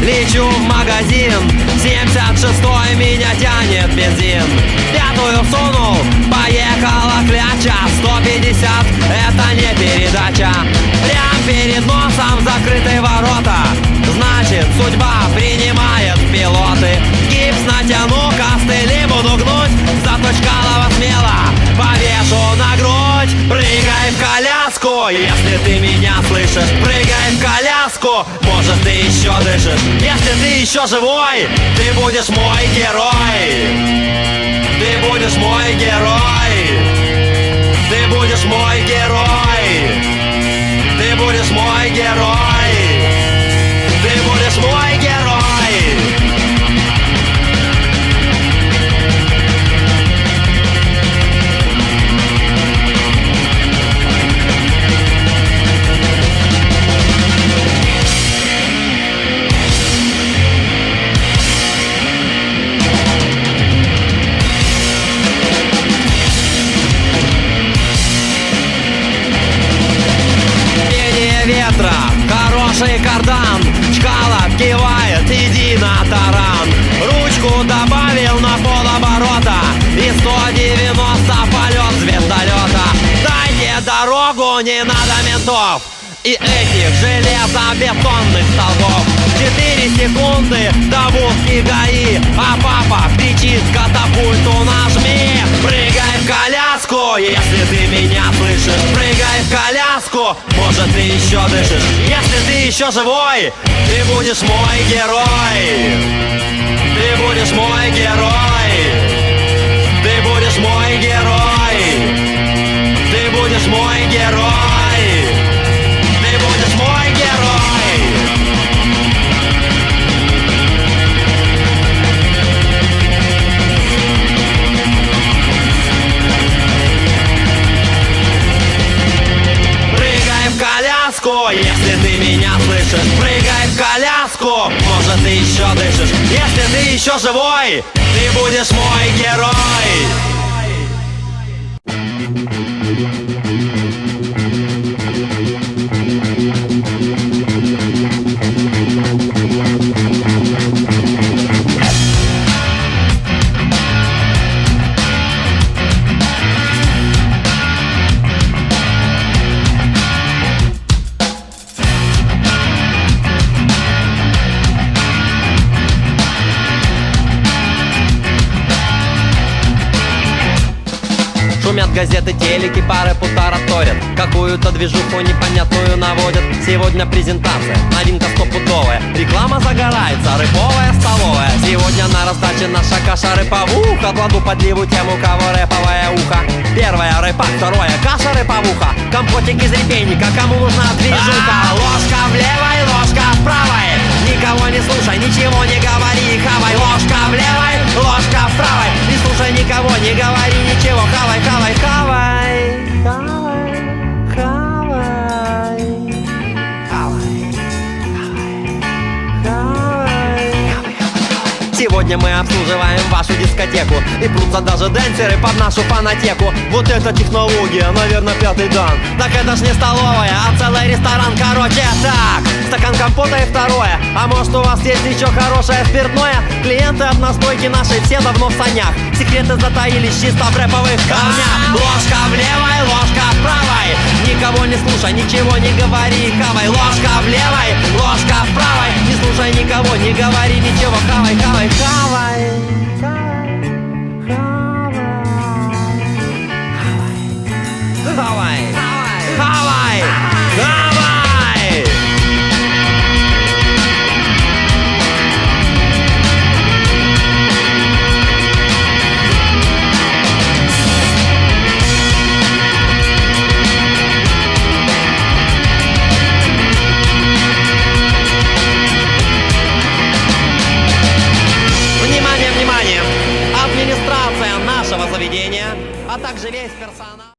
Лечу в магазин, 76-й меня тянет бензин. Пятую сунул, поехала кляча. 150, это не передача. Прям перед носом закрытые ворота. Значит, судьба принимает пилоты. Гипс натяну, костыли буду гнуть. Заточкалова смело повешу на грудь. Прыгай в коляску, если ты меня слышишь. Прыгай в коляску, может ты еще дышишь. Если ты еще живой, ты будешь мой герой. Ты будешь мой герой. Ты будешь мой герой. Ты будешь мой герой. Ты будешь мой герой. Ветра, хороший кардан. Чкалов кивает, иди на таран. Ручку добавил на полоборота. И 190 полет с вертолета. Дайте дорогу, не надо ментов и этих железобетонных столбов. 4 секунды до будки ГАИ, а папа кричит: катапульту нажми. Прыгай в коляску, если ты меня слышишь. Прыгай в коляску, может ты еще дышишь. Если ты еще живой, ты будешь мой герой. Ты будешь мой герой. Ты будешь мой герой. Ты будешь мой герой. Ты будешь мой герой. Прыгай в коляску, если ты меня слышишь. Прыгай в коляску, может ты еще дышишь. Если ты еще живой, ты будешь мой герой. Шумят газеты, телеки, пары тараторят. Какую-то движуху непонятную наводят. Сегодня презентация, новинка стопудовая. Реклама загорается, рыповая столовая. Сегодня на раздаче наша каша рыповуха. Кладу подливу тем, у кого рэповое ухо. Первая рыпак, второе каша рыповуха. Компотик из репейника, кому нужна движуха. Ложка в левой, ложка в правой. Никого не слушай, ничего не говори, хавай. Ложка в левой, ложка в правой. Не слушай никого, не говори ничего, хавай, хавай, хавай. Хавай, хавай. Хавай, хавай. Сегодня мы обслуживаем вашу дискотеку. И прутся даже дэнсеры под нашу фанатеку. Вот это технология, наверное, 5-й дан. Так это ж не столовая, а целый ресторан. Короче, так, стакан компота и второе. А может у вас есть еще хорошее спиртное? Клиенты от настойки нашей все давно в санях. Секреты затаились чисто в рэповых камнях. Ложка в левой, ложка в правой. Никого не слушай, ничего не говори, хавай. Ложка в левой, ложка в правой. Не слушай никого, не говори ничего, хавай, хавай, хавай. Хавай, хавай, хавай. Внимание, внимание! Администрация нашего заведения, а также весь персонал.